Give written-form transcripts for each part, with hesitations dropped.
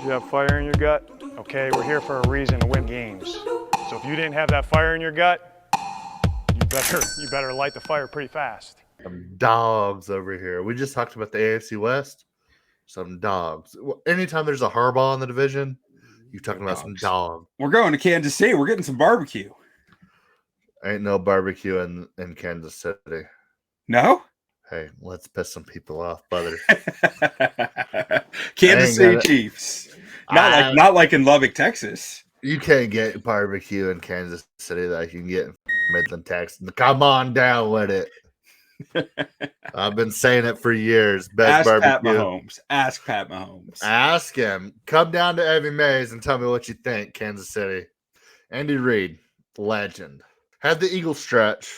You have fire in your gut? Okay, we're here for a reason to win games. So if you didn't have that fire in your gut, you better light the fire pretty fast. Some dogs over here. We just talked about the AFC West. Some dogs. Anytime there's a Harbaugh in the division, you're talking about some dogs. We're going to Kansas City. We're getting some barbecue. Ain't no barbecue in Kansas City. No? Hey, let's piss some people off, brother. Kansas City Chiefs. Not like in Lubbock, Texas. You can't get barbecue in Kansas City like you can get in Midland, Texas. Come on down with it. I've been saying it for years. Best barbecue. Ask Pat Mahomes. Ask him. Come down to Evie Mays and tell me what you think, Kansas City. Andy Reid, legend. Had the Eagles stretch.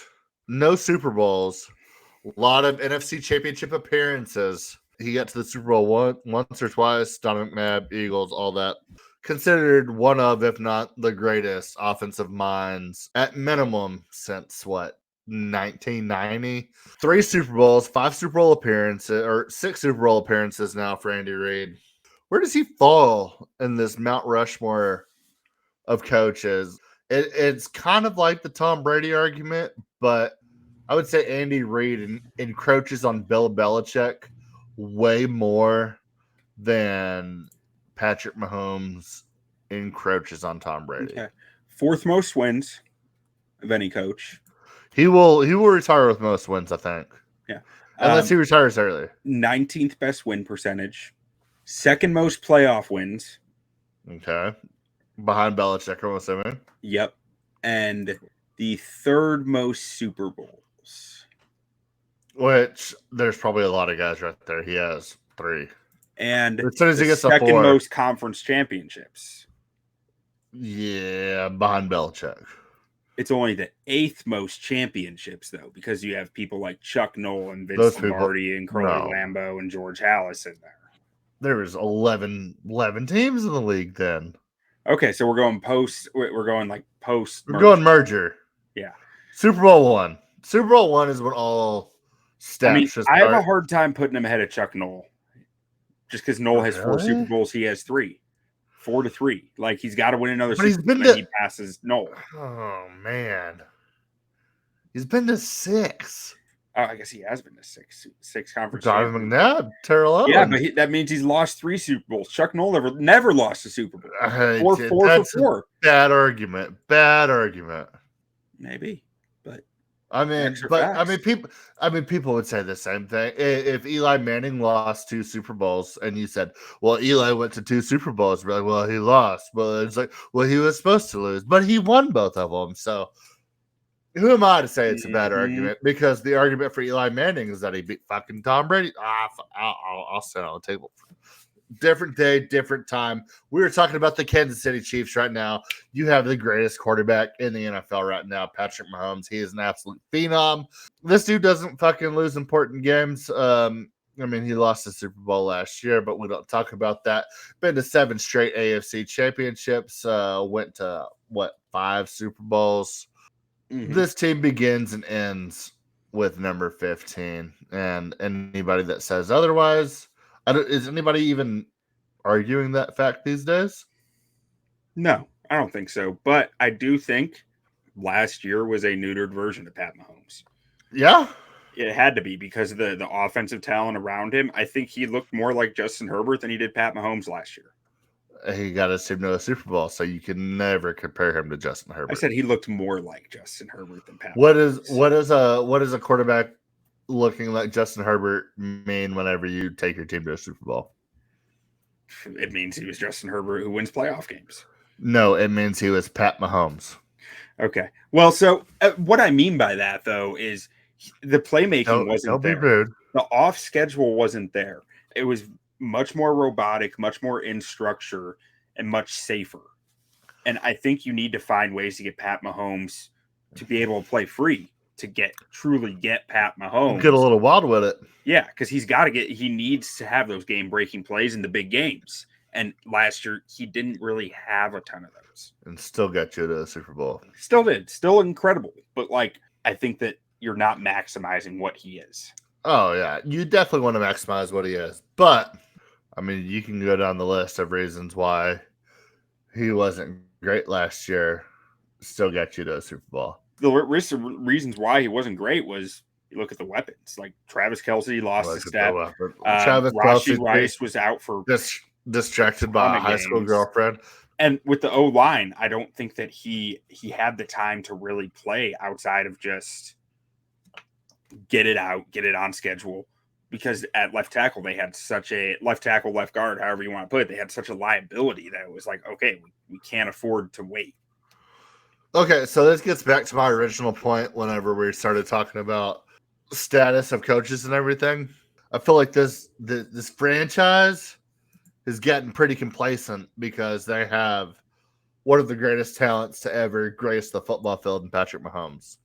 No Super Bowls. A lot of NFC Championship appearances. He got to the Super Bowl once or twice. Donovan McNabb, Eagles, all that. Considered one of, if not the greatest offensive minds at minimum since 1990. 3 Super Bowls, 5 Super Bowl appearances, or 6 Super Bowl appearances now for Andy Reid. Where does he fall in this Mount Rushmore of coaches? It's kind of like the Tom Brady argument, but I would say Andy Reid encroaches on Bill Belichick way more than Patrick Mahomes encroaches on Tom Brady. Okay. 4th most wins of any coach. He will retire with most wins, I think. Yeah. Unless he retires early. 19th best win percentage. 2nd most playoff wins. Okay. Behind Belichick, I'm assuming. Yep. And the 3rd most Super Bowls. Which, there's probably a lot of guys right there. He has 3. And as soon as he gets the 2nd 4, most conference championships. Yeah, behind Belichick. It's only the 8th most championships, though, because you have people like Chuck Noll and Vince Lombardi and Curly Lambeau and George Halas in there. There was 11 teams in the league then. Okay, so we're going post. We're going like post. We're going merger. Yeah. Super Bowl 1. Super Bowl 1 is when all steps just I have a hard time putting him ahead of Chuck Noll. Just because Noll has 4 Super Bowls, he has 3. 4-3. Like, he's got to win another Super Bowl, and he passes Noll. Oh, man. He's been to 6. Oh, I guess he has been to 6 conference. Donovan McNabb, Terrell Owens. Yeah, but that means he's lost 3 Super Bowls. Chuck Noll never lost a Super Bowl. 4 for 4. Bad argument. Maybe, but people would say the same thing. If Eli Manning lost 2 Super Bowls and you said, well, Eli went to 2 Super Bowls, we're like, well, he lost. But it's like, well, he was supposed to lose, but he won both of them. So who am I to say it's a bad argument? Because the argument for Eli Manning is that he beat fucking Tom Brady. I'll sit on the table. Different day, different time. We were talking about the Kansas City Chiefs right now. You have the greatest quarterback in the NFL right now, Patrick Mahomes. He is an absolute phenom. This dude doesn't fucking lose important games. He lost the Super Bowl last year, but we don't talk about that. Been to 7 straight AFC championships. Went to, 5 Super Bowls. Mm-hmm. This team begins and ends with number 15. And anybody that says otherwise, is anybody even arguing that fact these days? No, I don't think so. But I do think last year was a neutered version of Pat Mahomes. Yeah. It had to be because of the offensive talent around him. I think he looked more like Justin Herbert than he did Pat Mahomes last year. He got us to a Super Bowl, so you can never compare him to Justin Herbert. I said he looked more like Justin Herbert than Pat Mahomes. What is a quarterback looking like Justin Herbert mean whenever you take your team to a Super Bowl? It means he was Justin Herbert who wins playoff games. No, it means he was Pat Mahomes. Okay. Well, so what I mean by that, though, is the playmaking wasn't there. Be rude. The off schedule wasn't there. It was much more robotic, much more in structure, and much safer. And I think you need to find ways to get Pat Mahomes to be able to play free, to truly get Pat Mahomes. Get a little wild with it. Yeah, because he needs to have those game-breaking plays in the big games. And last year, he didn't really have a ton of those. And still got you to the Super Bowl. Still did. Still incredible. But, I think that you're not maximizing what he is. Oh, yeah. You definitely want to maximize what he is. But I mean, you can go down the list of reasons why he wasn't great last year, still get you to a Super Bowl. The reasons why he wasn't great was you look at the weapons. Like Travis Kelce lost a step. Travis Rashee Kelce Rice was out for distracted by a high school girlfriend. And with the O-line, I don't think that he had the time to really play outside of just get it out, get it on schedule. Because at left tackle, they had such a left tackle, left guard, however you want to put it, they had such a liability that it was like, okay, we can't afford to wait. Okay, so this gets back to my original point whenever we started talking about status of coaches and everything. I feel like this franchise is getting pretty complacent because they have one of the greatest talents to ever grace the football field in Patrick Mahomes.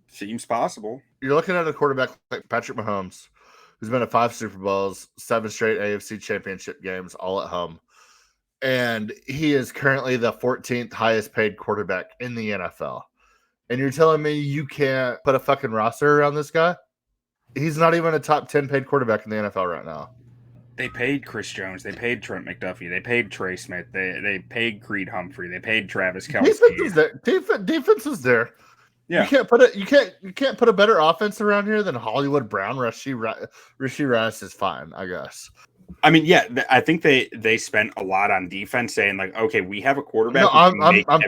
Seems possible. You're looking at a quarterback like Patrick Mahomes, who's been to 5 Super Bowls, 7 straight AFC championship games, all at home. And he is currently the 14th highest paid quarterback in the NFL. And you're telling me you can't put a fucking roster around this guy? He's not even a top 10 paid quarterback in the NFL right now. They paid Chris Jones. They paid Trent McDuffie. They paid Trey Smith. They paid Creed Humphrey. They paid Travis Kelce. Defense is there. Defense is there. Yeah. You can't put a better offense around here than Hollywood Brown. Rashee Rice is fine, I guess. I mean, yeah, I think they spent a lot on defense, saying like, okay, we have a quarterback. No, I'm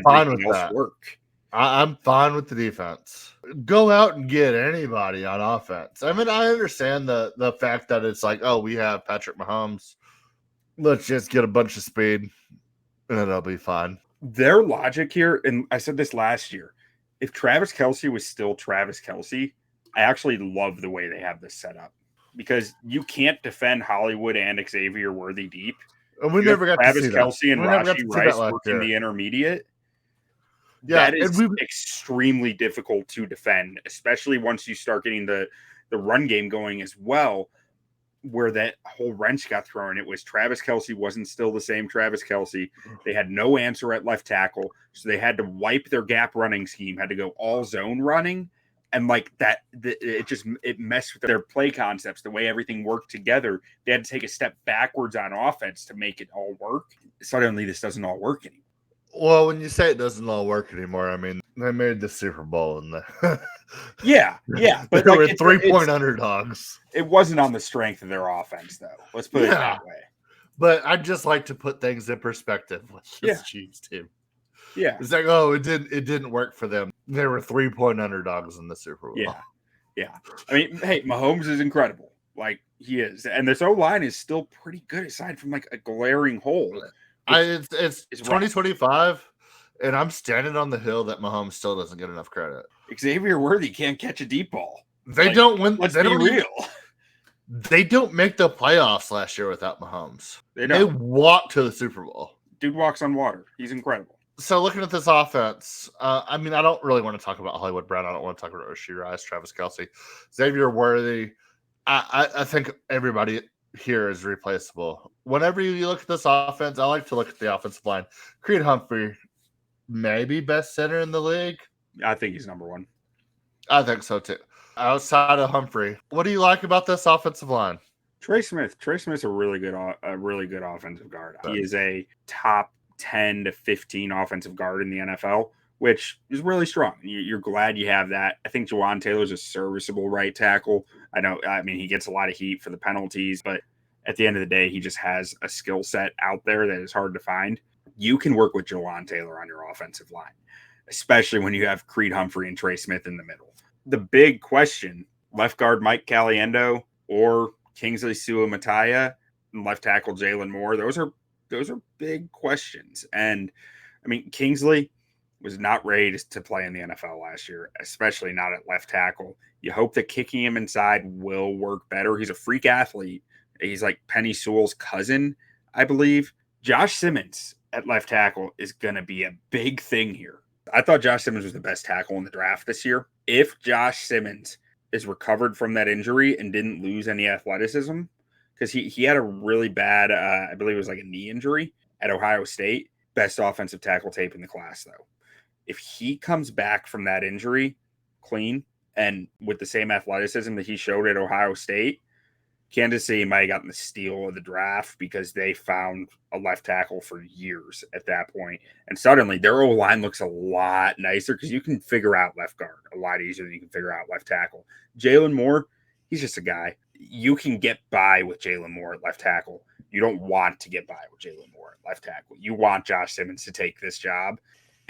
fine with that. Work. I'm fine with the defense. Go out and get anybody on offense. I mean, I understand the fact that it's like, oh, we have Patrick Mahomes. Let's just get a bunch of speed, and it'll be fine. Their logic here, and I said this last year, if Travis Kelce was still Travis Kelce, I actually love the way they have this set up. Because you can't defend Hollywood and Xavier Worthy deep. And we never got Travis to see Kelce and that. Rashee Rice working the intermediate. Yeah, that is extremely difficult to defend, especially once you start getting the run game going as well, where that whole wrench got thrown. It was Travis Kelce wasn't still the same Travis Kelce. They had no answer at left tackle, so they had to wipe their gap running scheme, had to go all zone running. And like that, it messed with their play concepts, the way everything worked together. They had to take a step backwards on offense to make it all work. Suddenly, this doesn't all work anymore. Well, when you say it doesn't all work anymore, I mean, they made the Super Bowl and yeah, but they were 3-point underdogs. It wasn't on the strength of their offense, though. Let's put it that way. But I'd just like to put things in perspective with this Chiefs team. Yeah, it's like, oh, it didn't work for them. They were 3-point underdogs in the Super Bowl. Yeah. I mean, hey, Mahomes is incredible. Like he is, and this O-line is still pretty good aside from like a glaring hole. It's 2025, and I'm standing on the hill that Mahomes still doesn't get enough credit. Xavier Worthy can't catch a deep ball. They don't win. Let's be real. They don't make the playoffs last year without Mahomes. They walk to the Super Bowl. Dude walks on water. He's incredible. So looking at this offense, I mean, I don't really want to talk about Hollywood Brown. I don't want to talk about Rashee Rice, Travis Kelce, Xavier Worthy. I think everybody here is replaceable. Whenever you look at this offense, I like to look at the offensive line. Creed Humphrey, maybe best center in the league. I think he's number one. I think so too. Outside of Humphrey, what do you like about this offensive line? Trey Smith's a really good offensive guard. He is a top 10 to 15 offensive guard in the NFL, which is really strong. You're glad you have that. I think Jawan Taylor's a serviceable right tackle. I mean, he gets a lot of heat for the penalties, but at the end of the day, he just has a skill set out there that is hard to find. You can work with Jawan Taylor on your offensive line, especially when you have Creed Humphrey and Trey Smith in the middle. The big question, left guard Mike Caliendo or Kingsley Suamataia and left tackle Jalen Moore, those are big questions. And I mean, Kingsley was not ready to play in the NFL last year, especially not at left tackle. You hope that kicking him inside will work better. He's a freak athlete. He's like Penny Sewell's cousin, I believe. Josh Simmons at left tackle is going to be a big thing here. I thought Josh Simmons was the best tackle in the draft this year. If Josh Simmons is recovered from that injury and didn't lose any athleticism, because he had a really bad, I believe it was like a knee injury at Ohio State. Best offensive tackle tape in the class, though. If he comes back from that injury clean and with the same athleticism that he showed at Ohio State, Kansas City might have gotten the steal of the draft because they found a left tackle for years at that point. And suddenly their O-line looks a lot nicer because you can figure out left guard a lot easier than you can figure out left tackle. Jalen Moore, he's just a guy. You can get by with Jalen Moore at left tackle. You don't want to get by with Jalen Moore at left tackle. You want Josh Simmons to take this job.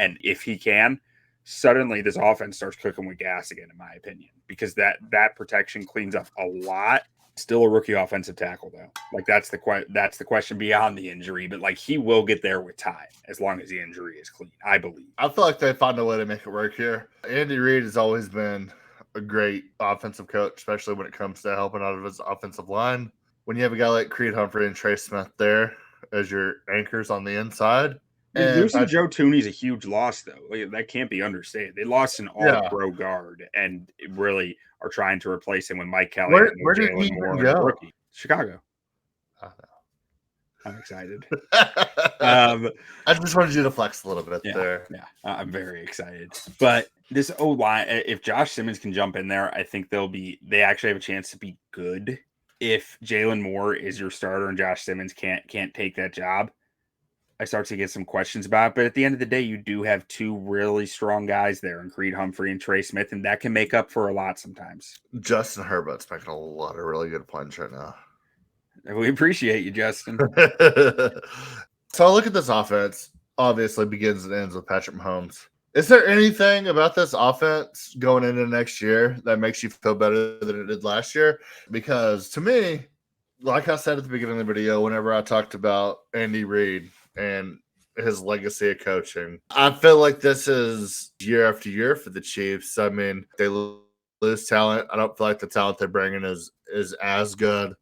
And if he can, suddenly this offense starts cooking with gas again, in my opinion, because that protection cleans up a lot. Still a rookie offensive tackle, though. Like that's the question beyond the injury, but like he will get there with time as long as the injury is clean, I believe. I feel like they found a way to make it work here. Andy Reid has always been a great offensive coach, especially when it comes to helping out of his offensive line. When you have a guy like Creed Humphrey and Trey Smith there as your anchors on the inside. Losing Joe Tooney's a huge loss, though. Like, that can't be understated. They lost an all-pro guard and really are trying to replace him with Mike Kelly. Where did he go? Rookie. Chicago. Oh, no. I'm excited. I just wanted you to flex a little bit there. Yeah, I'm very excited. But this O-line, if Josh Simmons can jump in there, I think they actually have a chance to be good. If Jalen Moore is your starter and Josh Simmons can't take that job, I start to get some questions about it. But at the end of the day, you do have two really strong guys there in Creed Humphrey and Trey Smith, and that can make up for a lot sometimes. Justin Herbert's making a lot of really good points right now. We appreciate you, Justin. So I look at this offense, obviously begins and ends with Patrick Mahomes. Is there anything about this offense going into next year that makes you feel better than it did last year? Because to me, like I said at the beginning of the video, whenever I talked about Andy Reid and his legacy of coaching, I feel like this is year after year for the Chiefs. I mean, they lose talent. I don't feel like the talent they're bringing is as good.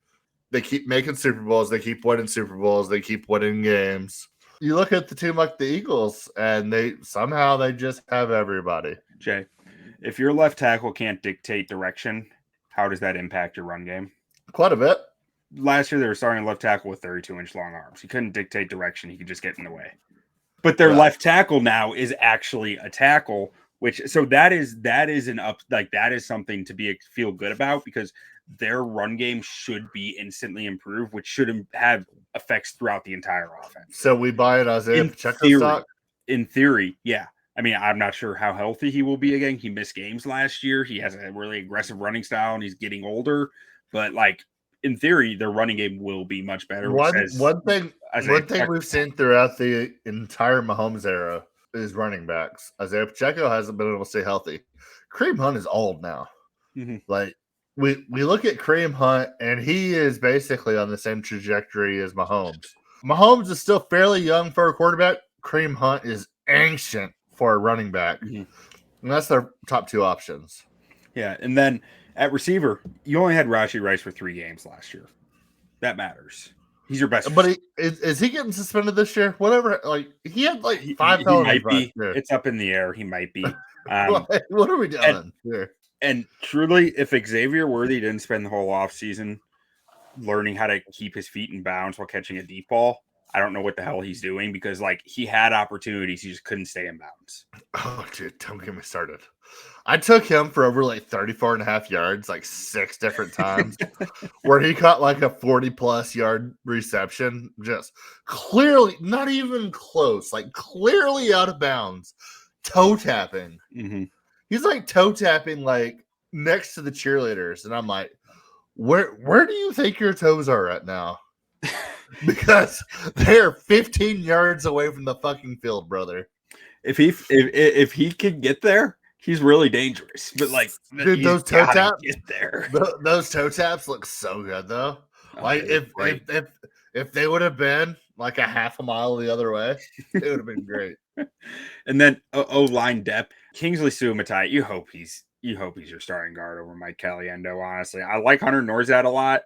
They keep making Super Bowls. They keep winning Super Bowls. They keep winning games. You look at the team like the Eagles, and they just have everybody. Jay, if your left tackle can't dictate direction, how does that impact your run game? Quite a bit. Last year, they were starting a left tackle with 32-inch long arms. He couldn't dictate direction. He could just get in the way. But their left tackle now is actually a tackle, that is something to feel good about because their run game should be instantly improved, which should have effects throughout the entire offense. So we buy it Isaiah Pacheco stock? In theory, yeah. I mean, I'm not sure how healthy he will be again. He missed games last year. He has a really aggressive running style, and he's getting older. But, like, in theory, their running game will be much better. One thing we've seen throughout the entire Mahomes era is running backs. Isaiah Pacheco hasn't been able to stay healthy. Kareem Hunt is old now. Mm-hmm. Like, we look at Kareem Hunt, and he is basically on the same trajectory as Mahomes. Mahomes is still fairly young for a quarterback. Kareem Hunt is ancient for a running back. Mm-hmm. And that's their top two options. Yeah, and then at receiver, you only had Rashee Rice for 3 games last year. That matters. He's your best. But is he getting suspended this year? Whatever. Like he had like 5 penalties. He might be. It's up in the air. He might be. What are we doing here? And truly, if Xavier Worthy didn't spend the whole offseason learning how to keep his feet in bounds while catching a deep ball, I don't know what the hell he's doing because, like, he had opportunities. He just couldn't stay in bounds. Oh, dude, don't get me started. I took him for over like 34.5 yards, like 6 different times, where he caught like a 40-plus yard reception, just clearly, not even close, like clearly out of bounds, toe tapping. Mm-hmm. He's like toe tapping like next to the cheerleaders. And I'm like, where do you think your toes are right now? Because they're 15 yards away from the fucking field, brother. If he can get there, he's really dangerous. But like, dude, those toe taps get there. Those toe taps look so good though. Like if they would have been like a half a mile the other way, it would have been great. And then O-line depth, Kingsley Suamatai, you hope he's your starting guard over Mike Caliendo. Honestly, I like Hunter Norzad a lot.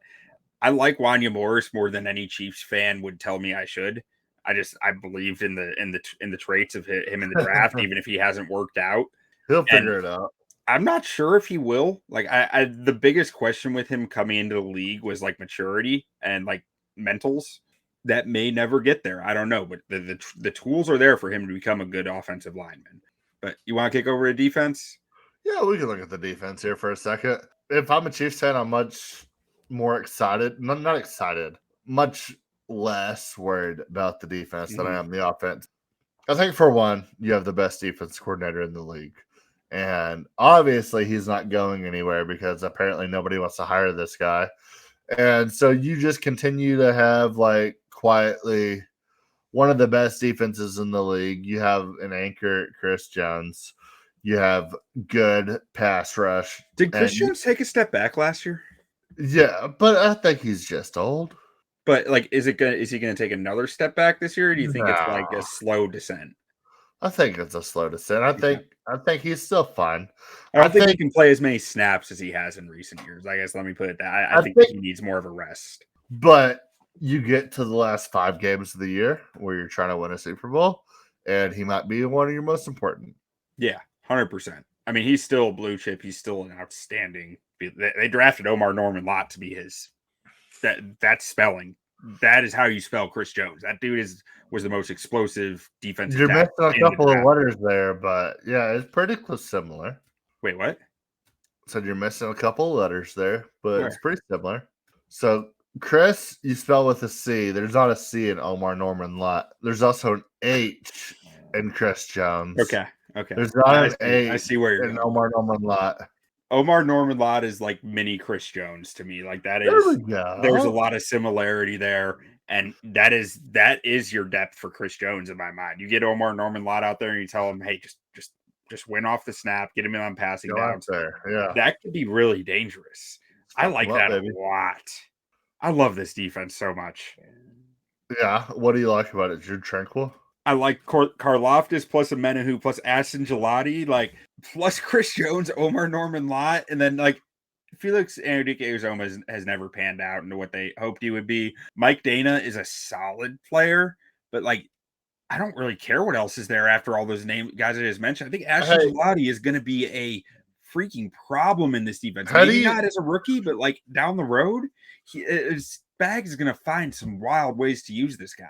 I like Wanya Morris more than any Chiefs fan would tell me I should. I believed in the traits of him in the draft, even if he hasn't worked out. He'll figure it out. I'm not sure if he will. Like, the biggest question with him coming into the league was like maturity and like mentals. That may never get there. I don't know, but the tools are there for him to become a good offensive lineman. But you want to kick over to defense? Yeah, we can look at the defense here for a second. If I'm a Chiefs fan, I'm much more excited. Not excited. Much less worried about the defense than I am the offense. I think for one, you have the best defense coordinator in the league. And obviously he's not going anywhere because apparently nobody wants to hire this guy. And so you just continue to have like quietly one of the best defenses in the league. You have an anchor, Chris Jones. You have good pass rush. Did Chris Jones take a step back last year? Yeah, but I think he's just old. But like, is he gonna take another step back this year? Or do you think it's like a No. slow descent? I think it's a slow descent. I think he's still fine. I don't think he can play as many snaps as he has in recent years. I guess let me put it that. I think he needs more of a rest. But you get to the last 5 games of the year where you're trying to win a Super Bowl, and he might be one of your most important. Yeah, 100%. I mean, he's still a blue chip. He's still an outstanding. They drafted Omar Norman Lott to be his. That's spelling. That is how you spell Chris Jones. That dude was the most explosive defensive. You're missing a couple of letters there, but yeah, it's pretty close, similar. Wait, what? Said you're missing a couple of letters there, but it's pretty similar. So Chris, you spell with a C. There's not a C in Omar Norman Lott. There's also an H in Chris Jones. Okay. There's not an H. I see where you're in going. Omar Norman Lott. Omar Norman Lott is like mini Chris Jones to me. Like that is. There we go. There's a lot of similarity there, and that is your depth for Chris Jones in my mind. You get Omar Norman Lott out there, and you tell him, "Hey, just win off the snap, get him in on passing downs." There, yeah, that could be really dangerous. I like that a lot. I love this defense so much. Yeah, what do you like about it, Jude Tranquil? I like Karlaftis plus Amenahu plus Aston Gelati, like plus Chris Jones, Omar Norman Lott, and then like Felix Anudike-Uzomah has never panned out into what they hoped he would be. Mike Dana is a solid player, but like I don't really care what else is there after all those guys I just mentioned. I think Aston Gelati is going to be a freaking problem in this defense. Maybe not as a rookie, but like down the road, his bag is going to find some wild ways to use this guy.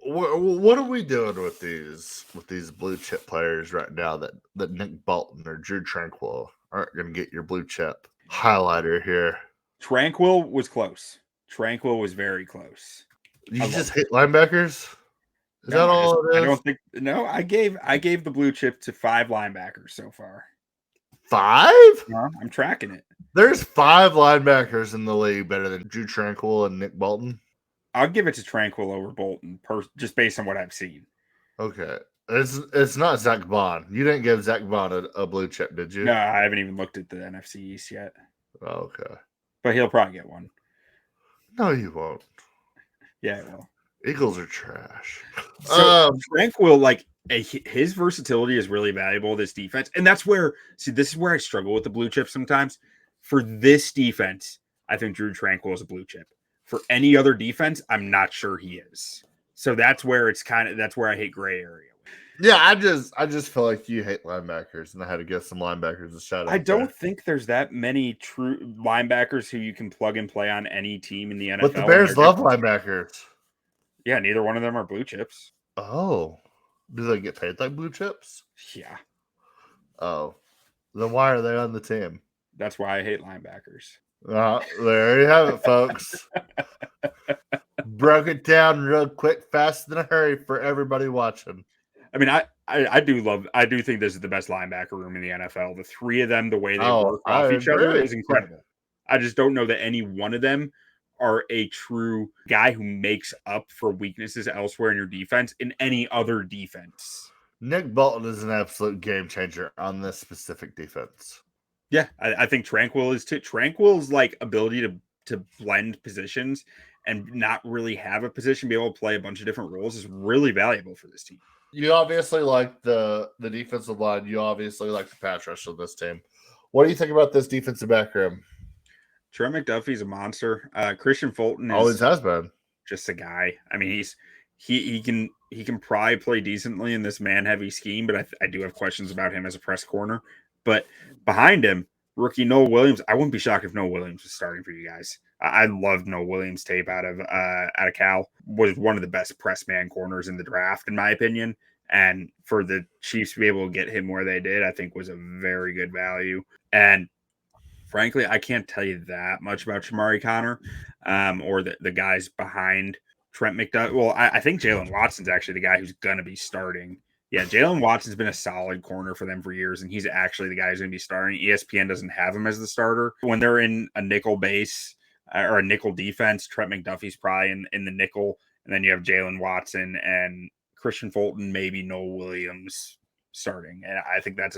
What are we doing with these blue chip players right now that Nick Bolton or Drew Tranquil aren't going to get your blue chip highlighter here? Tranquil was close. Tranquil was very close. You just hate linebackers? Is that all it is? I don't think. No, I gave the blue chip to 5 linebackers so far. 5? I'm tracking it. There's 5 linebackers in the league better than Drew Tranquil and Nick Bolton. I'll give it to Tranquil over Bolton, just based on what I've seen. Okay. It's not Zach Bond. You didn't give Zach Bond a blue chip, did you? No, I haven't even looked at the NFC East yet. Okay. But he'll probably get one. No, you won't. Yeah, I will. Eagles are trash. So Tranquil, like his versatility is really valuable. This defense, and that's where this is where I struggle with the blue chip sometimes. For this defense, I think Drew Tranquil is a blue chip. For any other defense, I'm not sure he is. So that's where that's where I hate gray area. Yeah, I just feel like you hate linebackers, and I had to give some linebackers a shout out. I don't think there's that many true linebackers who you can plug and play on any team in the NFL. But the Bears love linebackers. Yeah, neither one of them are blue chips. Oh. Do they get paid like blue chips? Yeah. Oh. Then why are they on the team? That's why I hate linebackers. There you have it, folks. Broke it down real quick, fast in a hurry for everybody watching. I mean, I do think this is the best linebacker room in the NFL. The 3 of them, the way they work off each other is incredible. I just don't know that any one of them are a true guy who makes up for weaknesses elsewhere in your defense in any other defense. Nick Bolton is an absolute game changer on this specific defense. Yeah, I think Tranquil is too. Tranquil's like ability to blend positions and not really have a position, be able to play a bunch of different roles is really valuable for this team. You obviously like the defensive line. You obviously like the pass rush of this team. What do you think about this defensive back room? Trent McDuffie's a monster. Christian Fulton always has been just a guy. I mean, he can probably play decently in this man heavy scheme, but I do have questions about him as a press corner. But behind him, rookie Noah Williams. I wouldn't be shocked if Noah Williams was starting for you guys. I loved Noah Williams' tape out of Cal. Was one of the best press man corners in the draft, in my opinion. And for the Chiefs to be able to get him where they did, I think was a very good value. And Frankly, I can't tell you that much about Shamari Connor or the guys behind Trent McDuffie. Well, I think Jalen Watson's actually the guy who's going to be starting. Yeah, Jalen Watson's been a solid corner for them for years, and he's actually the guy who's going to be starting. ESPN doesn't have him as the starter. When they're in a nickel base or a nickel defense, Trent McDuffie's probably in the nickel, and then you have Jalen Watson and Christian Fulton, maybe Noel Williams starting. And I think that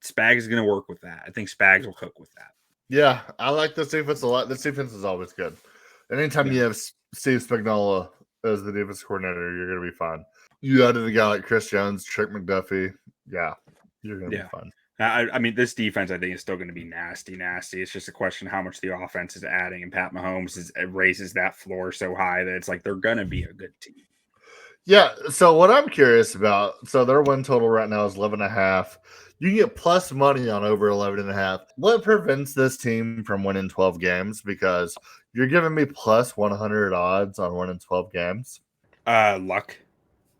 Spags is going to work with that. I think Spags will cook with that. Yeah, I like this defense a lot. This defense is always good. Anytime you have Steve Spagnuolo as the defense coordinator, you're going to be fine. You added a guy like Chris Jones, Trent McDuffie. Yeah, you're going to be fine. I mean, this defense, I think, is still going to be nasty. It's just a question of how much the offense is adding, and Pat Mahomes raises that floor so high that it's like they're going to be a good team. Yeah, so what I'm curious about, so their win total right now is 11.5. You can get plus money on over 11.5. What prevents this team from winning 12 games? Because you're giving me plus 100 odds on winning 12 games. Luck.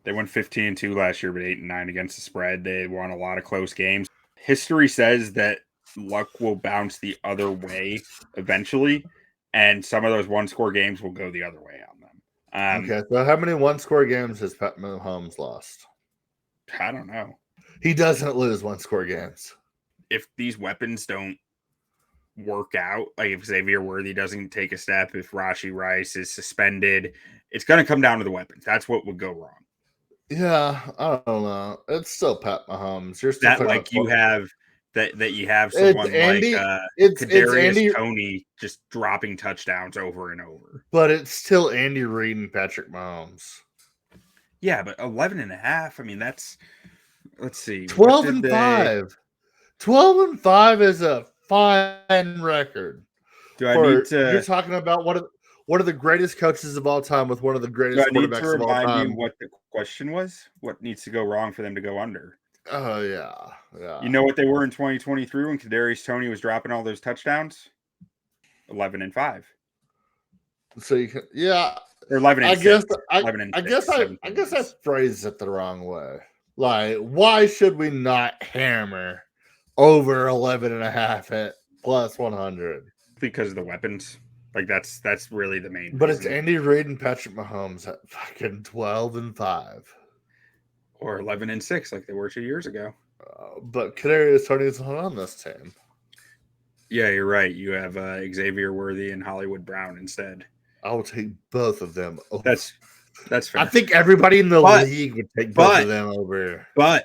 They won 15-2 last year, but 8-9 against the spread. They won a lot of close games. History says that luck will bounce the other way eventually, and some of those one-score games will go the other way on them. Okay, so how many one-score games has Pat Mahomes lost? I don't know. He doesn't lose one-score games. If these weapons don't work out, like if Xavier Worthy doesn't take a step, if Rashee Rice is suspended, it's going to come down to the weapons. That's what would go wrong. Yeah, I don't know. It's still Pat Mahomes. You're still that like you have that you have someone Andy, like it's Kadarius Toney just dropping touchdowns over and over. But it's still Andy Reid and Patrick Mahomes. Yeah, but 11.5. I mean, that's let's see, 12-5. 12-5 is a fine record. You're talking about one of the greatest coaches of all time with one of the greatest quarterbacks of all time. Remind you what the question was? What needs to go wrong for them to go under? Oh yeah. You know what they were in 2023 when Kadarius Toney was dropping all those touchdowns? 11-5. So you can, or 11 and 6. I guess I phrased it the wrong way. Like, why should we not hammer over 11.5 at plus 100? Because of the weapons. Like that's really the main. But reason. It's Andy Reid and Patrick Mahomes at fucking 12-5, or 11-6, like they were 2 years ago. But Kadarius Toney's not on this team. Yeah, you're right. You have Xavier Worthy and Hollywood Brown instead. I will take both of them. Over. That's fair. I think everybody in the league would take both of them over. But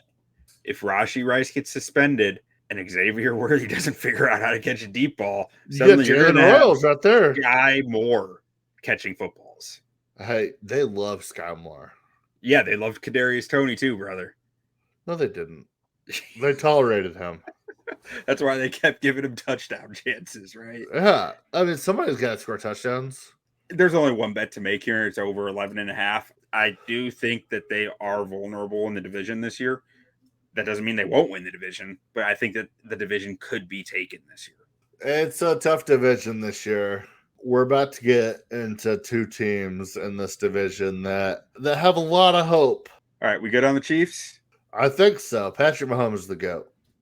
if Rashee Rice gets suspended and Xavier Worthy doesn't figure out how to catch a deep ball, suddenly you're going to have right there. Sky Moore catching footballs. Hey, they love Sky Moore. Yeah, they loved Kadarius Toney too, brother. No, they didn't. They tolerated him. That's why they kept giving him touchdown chances, right? Yeah. I mean, somebody's got to score touchdowns. There's only one bet to make here. It's over 11.5. I do think that they are vulnerable in the division this year. That doesn't mean they won't win the division, but I think that the division could be taken this year. It's a tough division this year. We're about to get into two teams in this division that have a lot of hope. All right, we good on the Chiefs? I think so. Patrick Mahomes is the GOAT.